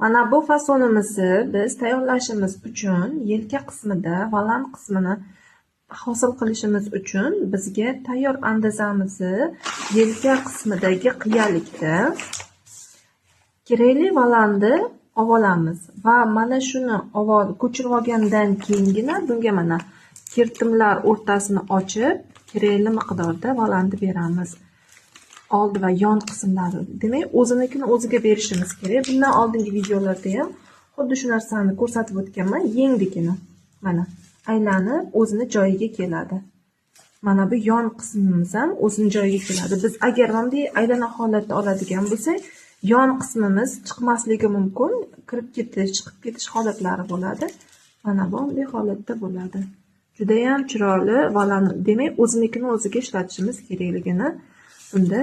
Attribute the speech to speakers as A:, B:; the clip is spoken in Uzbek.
A: Mana bu fasonimizni biz tayyorlashimiz uchun yelka qismida volant qismini hosil qilishimiz uchun bizga tayyor andazamizni yelka qismidagi qiyalikda kerakli volantni olamiz va mana shuni ko'chirib olgandan keyingina bunga mana kirtimlar o'rtasini ochib kerakli miqdorda volantni beramiz. Oldi va yon qismlari, demak o'zinikini o'ziga berishimiz kerak. Bundan oldingi videolarda ham xuddi shu narsani ko'rsatib o'tganman. Yengdikini mana aylanib o'zini joyiga keladi. Mana bu yon qismimiz ham o'zini joyiga keladi. Biz agar bunday aylana holatda oladigan bo'lsak, yon qismimiz chiqmasligi mumkin, kirib ketish, chiqib ketish holatlari bo'ladi. Mana bunday holatda bo'ladi. Juda ham chiroyli volant, demak o'zinikini o'ziga ishlatishimiz kerakligini bunda